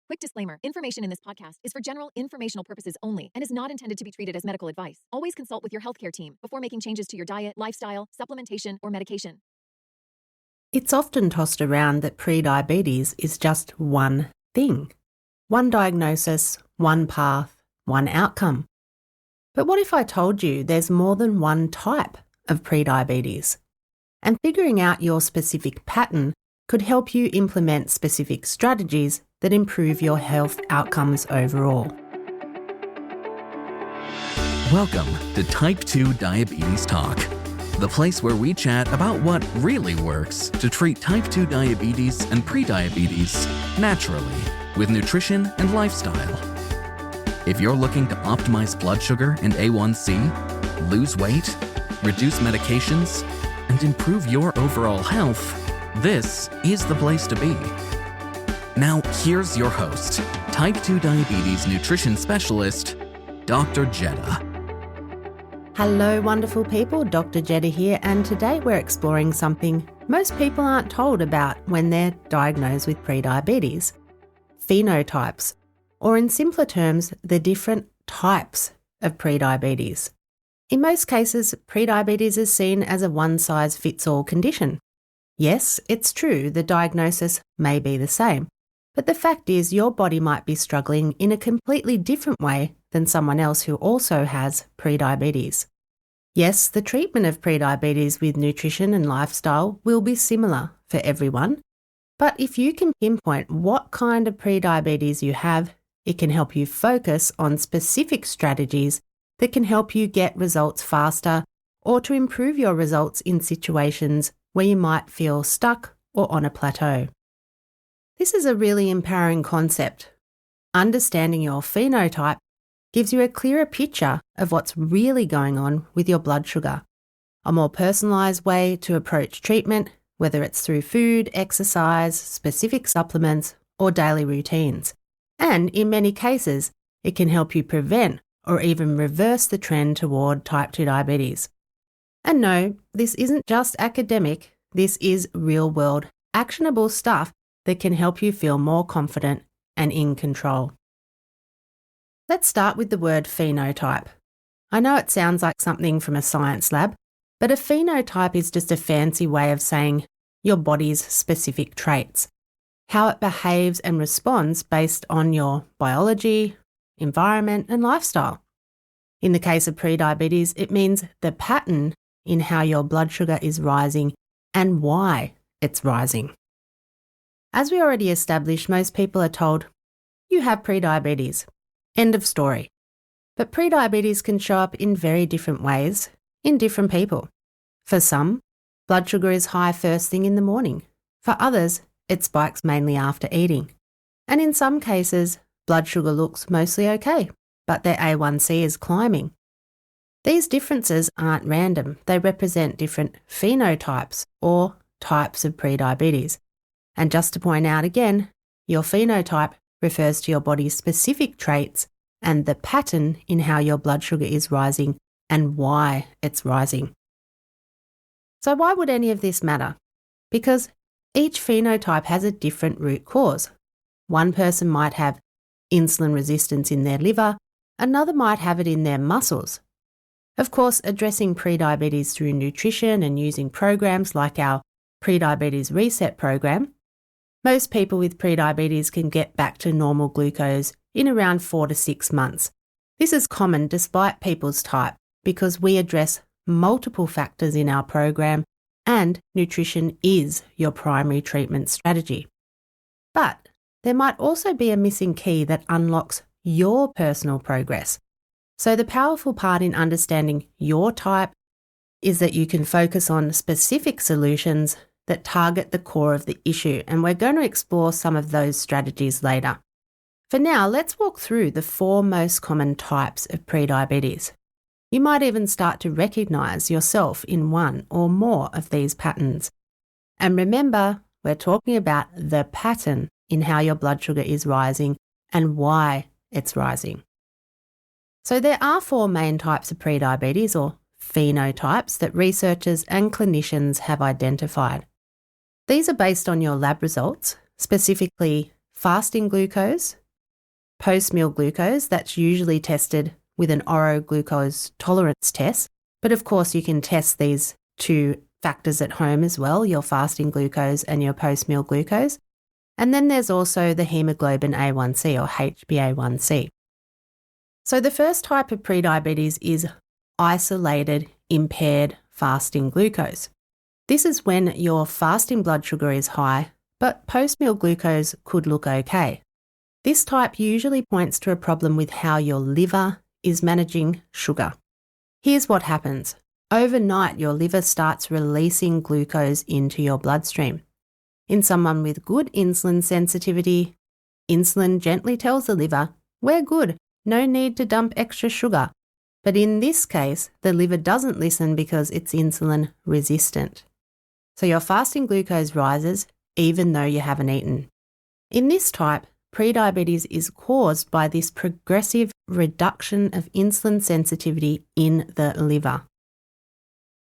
Quick disclaimer, information in this podcast is for general informational purposes only and is not intended to be treated as medical advice. Always consult with your healthcare team before making changes to your diet, lifestyle, supplementation, or medication. It's often tossed around that prediabetes is just one thing. One diagnosis, one path, one outcome. But what if I told you there's more than one type of prediabetes? And figuring out your specific pattern could help you implement specific strategies that improve your health outcomes overall. Welcome to Type 2 Diabetes Talk, the place where we chat about what really works to treat type 2 diabetes and prediabetes naturally with nutrition and lifestyle. If you're looking to optimize blood sugar and A1C, lose weight, reduce medications, and improve your overall health, this is the place to be. Now, here's your host, Type 2 Diabetes Nutrition Specialist, Dr. Jedha. Hello, wonderful people. Dr. Jedha here, and today we're exploring something most people aren't told about when they're diagnosed with prediabetes: phenotypes, or in simpler terms, the different types of prediabetes. In most cases, prediabetes is seen as a one-size-fits-all condition. Yes, it's true, the diagnosis may be the same, but the fact is your body might be struggling in a completely different way than someone else who also has prediabetes. Yes, the treatment of prediabetes with nutrition and lifestyle will be similar for everyone, but if you can pinpoint what kind of prediabetes you have, it can help you focus on specific strategies that can help you get results faster or to improve your results in situations where you might feel stuck or on a plateau. This is a really empowering concept. Understanding your phenotype gives you a clearer picture of what's really going on with your blood sugar, a more personalised way to approach treatment, whether it's through food, exercise, specific supplements, or daily routines. And in many cases, it can help you prevent or even reverse the trend toward type 2 diabetes. And no, this isn't just academic, this is real-world, actionable stuff that can help you feel more confident and in control. Let's start with the word phenotype. I know it sounds like something from a science lab, but a phenotype is just a fancy way of saying your body's specific traits, how it behaves and responds based on your biology, environment, and lifestyle. In the case of prediabetes, it means the pattern in how your blood sugar is rising and why it's rising. As we already established, most people are told, you have prediabetes. End of story. But prediabetes can show up in very different ways in different people. For some, blood sugar is high first thing in the morning. For others, it spikes mainly after eating. And in some cases, blood sugar looks mostly okay, but their A1C is climbing. These differences aren't random. They represent different phenotypes or types of prediabetes. And just to point out again, your phenotype refers to your body's specific traits and the pattern in how your blood sugar is rising and why it's rising. So why would any of this matter? Because each phenotype has a different root cause. One person might have insulin resistance in their liver, another might have it in their muscles. Of course, addressing prediabetes through nutrition and using programs like our Prediabetes Reset program, most people with prediabetes can get back to normal glucose in around 4 to 6 months. This is common despite people's type because we address multiple factors in our program and nutrition is your primary treatment strategy. But there might also be a missing key that unlocks your personal progress. So the powerful part in understanding your type is that you can focus on specific solutions that target the core of the issue, and we're going to explore some of those strategies later. For now, let's walk through the 4 most common types of prediabetes. You might even start to recognise yourself in one or more of these patterns. And remember, we're talking about the pattern in how your blood sugar is rising and why it's rising. So there are 4 main types of prediabetes, or phenotypes, that researchers and clinicians have identified. These are based on your lab results, specifically fasting glucose, post-meal glucose, that's usually tested with an oral glucose tolerance test, but of course you can test these two factors at home as well, your fasting glucose and your post-meal glucose. And then there's also the hemoglobin A1C or HbA1c. So the first type of prediabetes is isolated impaired fasting glucose. This is when your fasting blood sugar is high, but post-meal glucose could look okay. This type usually points to a problem with how your liver is managing sugar. Here's what happens. Overnight, your liver starts releasing glucose into your bloodstream. In someone with good insulin sensitivity, insulin gently tells the liver, "We're good, no need to dump extra sugar." But in this case, the liver doesn't listen because it's insulin resistant. So your fasting glucose rises even though you haven't eaten. In this type, prediabetes is caused by this progressive reduction of insulin sensitivity in the liver.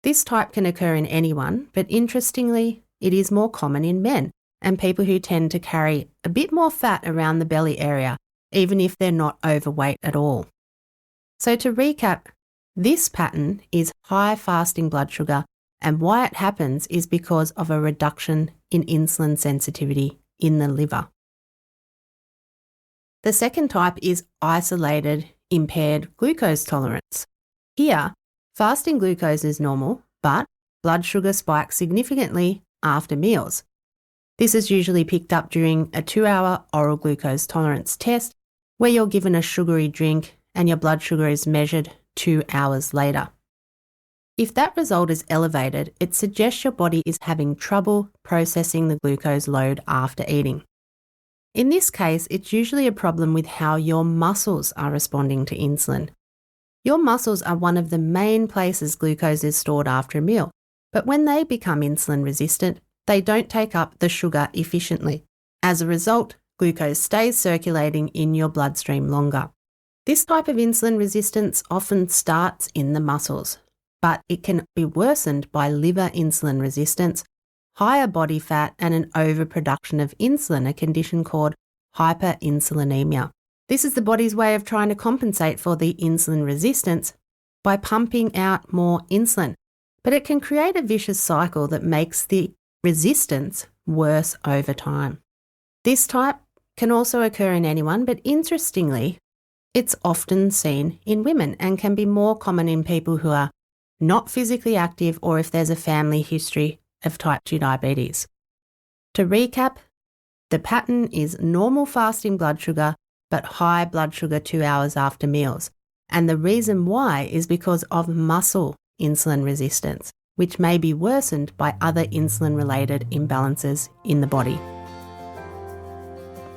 This type can occur in anyone, but interestingly, it is more common in men and people who tend to carry a bit more fat around the belly area, even if they're not overweight at all. So to recap, this pattern is high fasting blood sugar, and why it happens is because of a reduction in insulin sensitivity in the liver. The second type is isolated impaired glucose tolerance. Here, fasting glucose is normal, but blood sugar spikes significantly after meals. This is usually picked up during a 2-hour oral glucose tolerance test where you're given a sugary drink and your blood sugar is measured 2 hours later. If that result is elevated, it suggests your body is having trouble processing the glucose load after eating. In this case, it's usually a problem with how your muscles are responding to insulin. Your muscles are one of the main places glucose is stored after a meal, but when they become insulin resistant, they don't take up the sugar efficiently. As a result, glucose stays circulating in your bloodstream longer. This type of insulin resistance often starts in the muscles, but it can be worsened by liver insulin resistance, higher body fat, and an overproduction of insulin, a condition called hyperinsulinemia. This is the body's way of trying to compensate for the insulin resistance by pumping out more insulin, but it can create a vicious cycle that makes the resistance worse over time. This type can also occur in anyone, but interestingly, it's often seen in women and can be more common in people who are not physically active or if there's a family history of type 2 diabetes. To recap, the pattern is normal fasting blood sugar but high blood sugar 2 hours after meals. And the reason why is because of muscle insulin resistance, which may be worsened by other insulin-related imbalances in the body.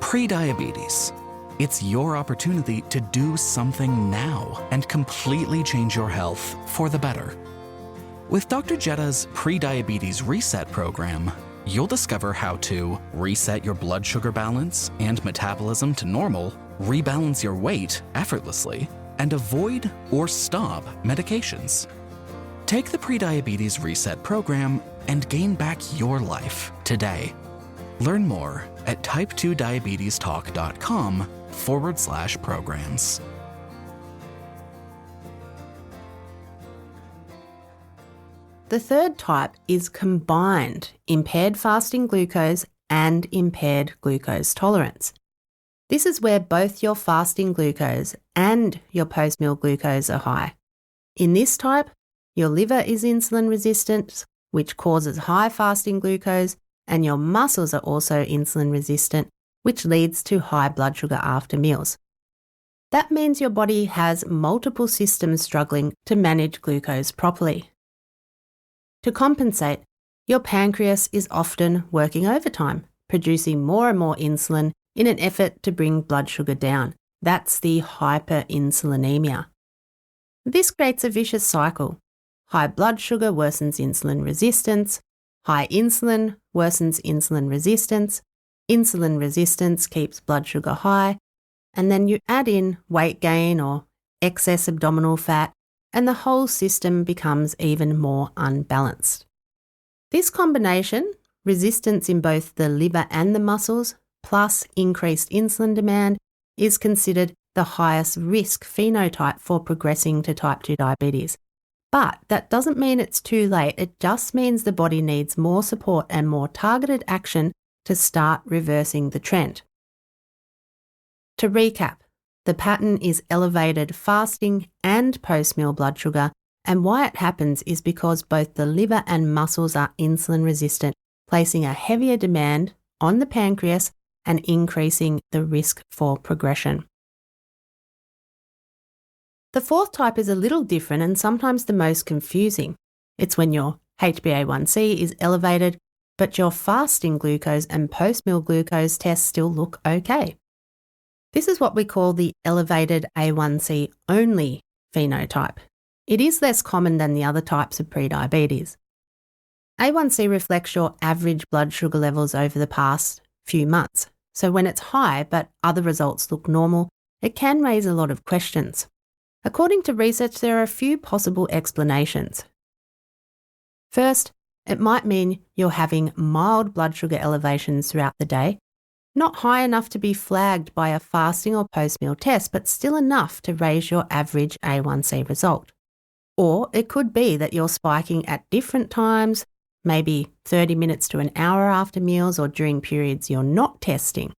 Prediabetes. It's your opportunity to do something now and completely change your health for the better. With Dr. Jedha's Prediabetes Reset program, you'll discover how to reset your blood sugar balance and metabolism to normal, rebalance your weight effortlessly, and avoid or stop medications. Take the Prediabetes Reset program and gain back your life today. Learn more at type2diabetestalk.com/programs. The third type is combined impaired fasting glucose and impaired glucose tolerance. This is where both your fasting glucose and your post-meal glucose are high. In this type, your liver is insulin resistant, which causes high fasting glucose, and your muscles are also insulin resistant, which leads to high blood sugar after meals. That means your body has multiple systems struggling to manage glucose properly. To compensate, your pancreas is often working overtime, producing more and more insulin in an effort to bring blood sugar down. That's the hyperinsulinemia. This creates a vicious cycle. High blood sugar worsens insulin resistance, high insulin worsens insulin resistance keeps blood sugar high, and then you add in weight gain or excess abdominal fat, and the whole system becomes even more unbalanced. This combination, resistance in both the liver and the muscles, plus increased insulin demand is considered the highest risk phenotype for progressing to type 2 diabetes. But that doesn't mean it's too late. It just means the body needs more support and more targeted action to start reversing the trend. To recap, the pattern is elevated fasting and post-meal blood sugar, and why it happens is because both the liver and muscles are insulin resistant, placing a heavier demand on the pancreas and increasing the risk for progression. The fourth type is a little different and sometimes the most confusing. It's when your HbA1c is elevated, but your fasting glucose and post-meal glucose tests still look okay. This is what we call the elevated A1C only phenotype. It is less common than the other types of prediabetes. A1C reflects your average blood sugar levels over the past few months. So when it's high but other results look normal, it can raise a lot of questions. According to research, there are a few possible explanations. First, it might mean you're having mild blood sugar elevations throughout the day, not high enough to be flagged by a fasting or post-meal test, but still enough to raise your average A1C result. Or it could be that you're spiking at different times, maybe 30 minutes to an hour after meals or during periods you're not testing.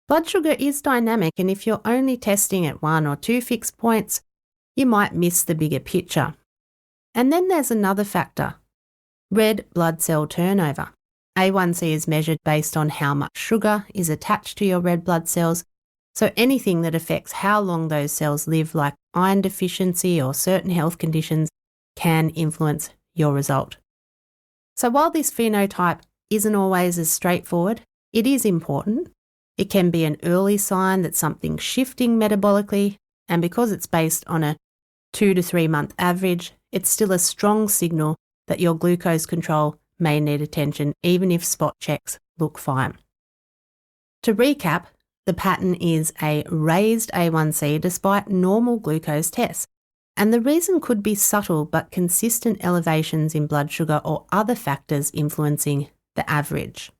Blood sugar is dynamic, and if you're only testing at 1 or 2 fixed points, you might miss the bigger picture. And then there's another factor, red blood cell turnover. A1C is measured based on how much sugar is attached to your red blood cells, so anything that affects how long those cells live, like iron deficiency or certain health conditions, can influence your result. So while this phenotype isn't always as straightforward, it is important. It can be an early sign that something's shifting metabolically, and because it's based on a 2 to 3 month average, it's still a strong signal that your glucose control may need attention, even if spot checks look fine. To recap, the pattern is a raised A1C despite normal glucose tests, and the reason could be subtle but consistent elevations in blood sugar or other factors influencing the average.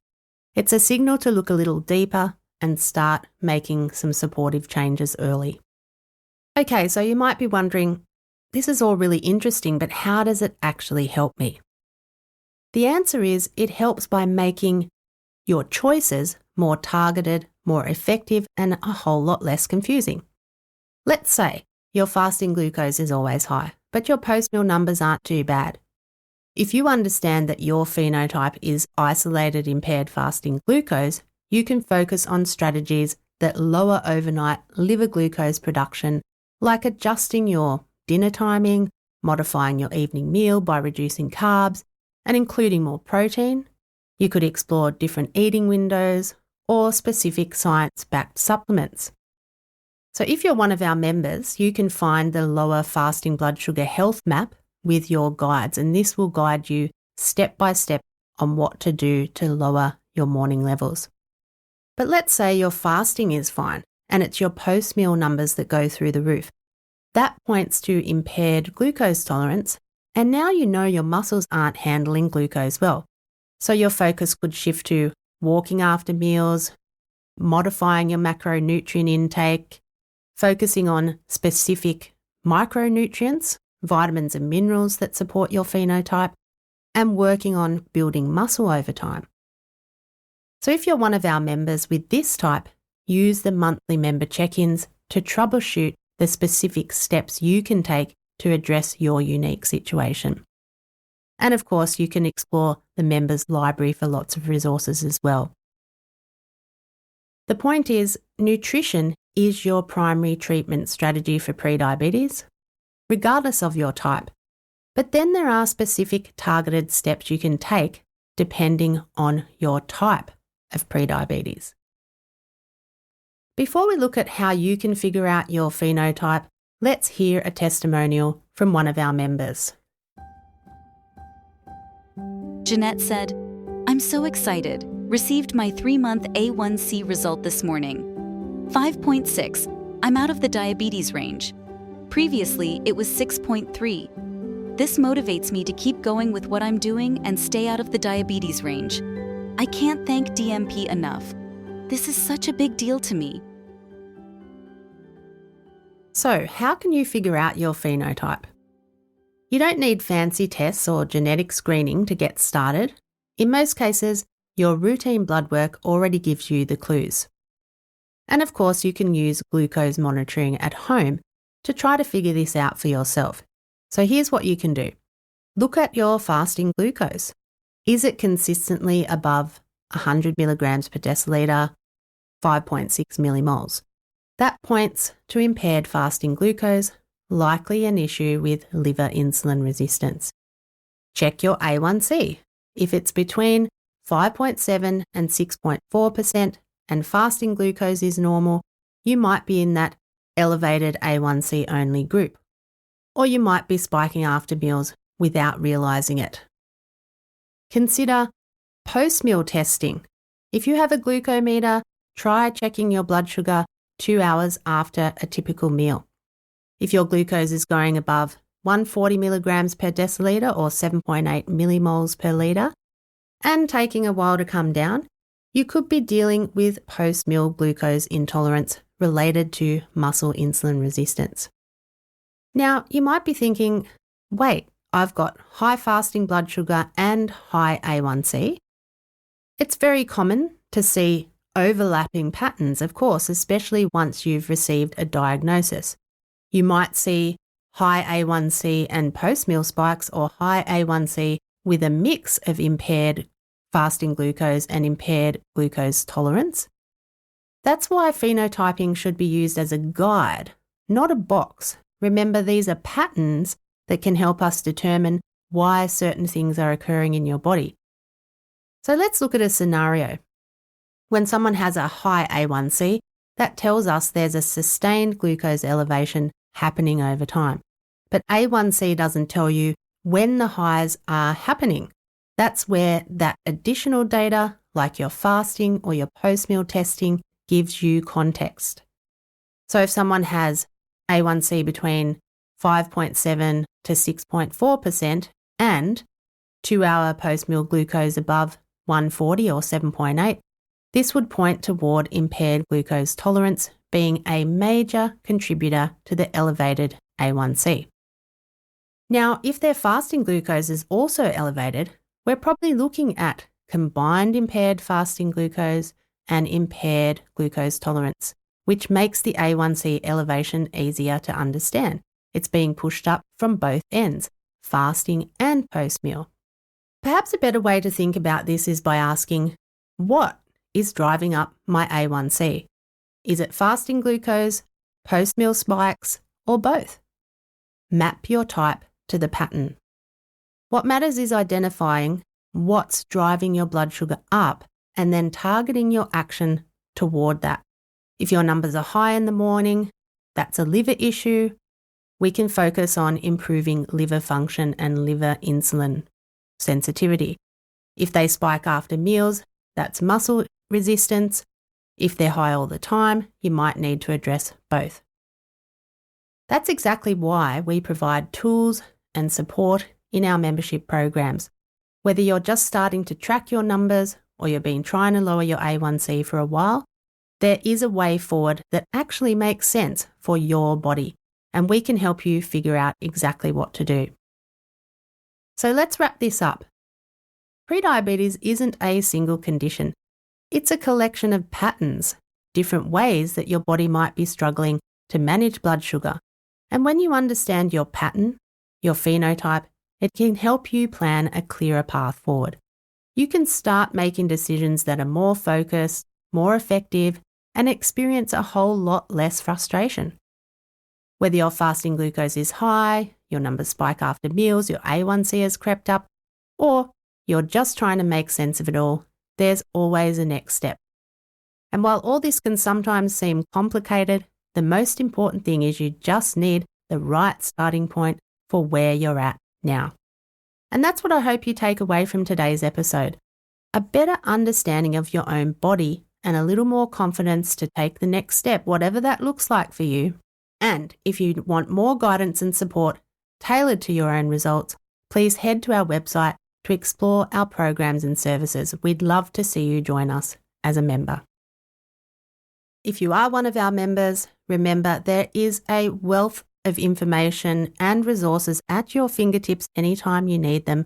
It's a signal to look a little deeper and start making some supportive changes early. Okay, so you might be wondering, this is all really interesting, but how does it actually help me? The answer is it helps by making your choices more targeted, more effective, and a whole lot less confusing. Let's say your fasting glucose is always high, but your post-meal numbers aren't too bad. If you understand that your phenotype is isolated impaired fasting glucose, you can focus on strategies that lower overnight liver glucose production, like adjusting your dinner timing, modifying your evening meal by reducing carbs, and including more protein. You could explore different eating windows or specific science-backed supplements. So if you're one of our members, you can find the Lower Fasting Blood Sugar Health Map with your guides, and this will guide you step by step on what to do to lower your morning levels. But let's say your fasting is fine and it's your post-meal numbers that go through the roof. That points to impaired glucose tolerance, and now you know your muscles aren't handling glucose well. So your focus could shift to walking after meals, modifying your macronutrient intake, focusing on specific micronutrients, vitamins and minerals that support your phenotype, and working on building muscle over time. So if you're one of our members with this type, use the monthly member check-ins to troubleshoot the specific steps you can take to address your unique situation. And of course, you can explore the members' library for lots of resources as well. The point is, nutrition is your primary treatment strategy for prediabetes, regardless of your type. But then there are specific targeted steps you can take depending on your type of prediabetes. Before we look at how you can figure out your phenotype, let's hear a testimonial from one of our members. Jeanette said, "I'm so excited. Received my 3-month A1C result this morning. 5.6. I'm out of the diabetes range. Previously, it was 6.3. This motivates me to keep going with what I'm doing and stay out of the diabetes range. I can't thank DMP enough. This is such a big deal to me. So, how can you figure out your phenotype? You don't need fancy tests or genetic screening to get started. In most cases, your routine blood work already gives you the clues. And of course, you can use glucose monitoring at home to try to figure this out for yourself. So here's what you can do. Look at your fasting glucose. Is it consistently above 100 milligrams per deciliter, 5.6 millimoles? That points to impaired fasting glucose, likely an issue with liver insulin resistance. Check your A1C. If it's between 5.7 and 6.4% and fasting glucose is normal, you might be in that elevated A1C only group. Or you might be spiking after meals without realising it. Consider post-meal testing. If you have a glucometer, try checking your blood sugar 2 hours after a typical meal. If your glucose is going above 140 milligrams per deciliter or 7.8 millimoles per litre and taking a while to come down, you could be dealing with post-meal glucose intolerance related to muscle insulin resistance. Now, you might be thinking, wait, I've got high fasting blood sugar and high A1C. It's very common to see overlapping patterns, of course, especially once you've received a diagnosis. You might see high A1C and post-meal spikes or high A1C with a mix of impaired fasting glucose and impaired glucose tolerance. That's why phenotyping should be used as a guide, not a box. Remember, these are patterns that can help us determine why certain things are occurring in your body. So let's look at a scenario. When someone has a high A1C, that tells us there's a sustained glucose elevation happening over time. But A1C doesn't tell you when the highs are happening. That's where that additional data, like your fasting or your post-meal testing, gives you context. So if someone has A1C between 5.7 to 6.4% and 2-hour post-meal glucose above 140 or 7.8, this would point toward impaired glucose tolerance being a major contributor to the elevated A1C. Now, if their fasting glucose is also elevated, we're probably looking at combined impaired fasting glucose and impaired glucose tolerance, which makes the A1C elevation easier to understand. It's being pushed up from both ends, fasting and post-meal. Perhaps a better way to think about this is by asking, what is driving up my A1C? Is it fasting glucose, post-meal spikes, or both? Map your type to the pattern. What matters is identifying what's driving your blood sugar up and then targeting your action toward that. If your numbers are high in the morning, that's a liver issue. We can focus on improving liver function and liver insulin sensitivity. If they spike after meals, that's muscle resistance. If they're high all the time, you might need to address both. That's exactly why we provide tools and support in our membership programs. Whether you're just starting to track your numbers or you've been trying to lower your A1C for a while, there is a way forward that actually makes sense for your body, and we can help you figure out exactly what to do. So let's wrap this up. Prediabetes isn't a single condition. It's a collection of patterns, different ways that your body might be struggling to manage blood sugar. And when you understand your pattern, your phenotype, it can help you plan a clearer path forward. You can start making decisions that are more focused, more effective, and experience a whole lot less frustration. Whether your fasting glucose is high, your numbers spike after meals, your A1C has crept up, or you're just trying to make sense of it all, there's always a next step. And while all this can sometimes seem complicated, the most important thing is you just need the right starting point for where you're at now. And that's what I hope you take away from today's episode. A better understanding of your own body and a little more confidence to take the next step, whatever that looks like for you. And if you want more guidance and support tailored to your own results, please head to our website to explore our programs and services. We'd love to see you join us as a member. If you are one of our members, remember there is a wealth of information and resources at your fingertips anytime you need them,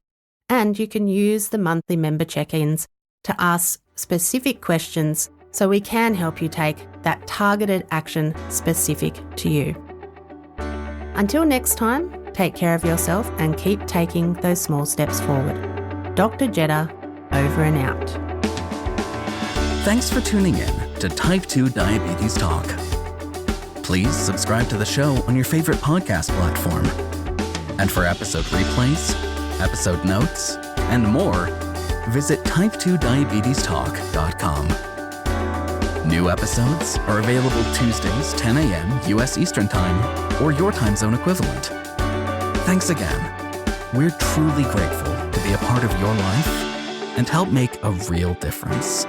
and you can use the monthly member check-ins to ask specific questions so we can help you take that targeted action specific to you. Until next time, take care of yourself and keep taking those small steps forward. Dr. Jedha, over and out. Thanks for tuning in to Type 2 Diabetes Talk. Please subscribe to the show on your favorite podcast platform. And for episode replays, episode notes, and more, visit type2diabetestalk.com. New episodes are available Tuesdays, 10 a.m. US Eastern Time, or your time zone equivalent. Thanks again. We're truly grateful to be a part of your life and help make a real difference.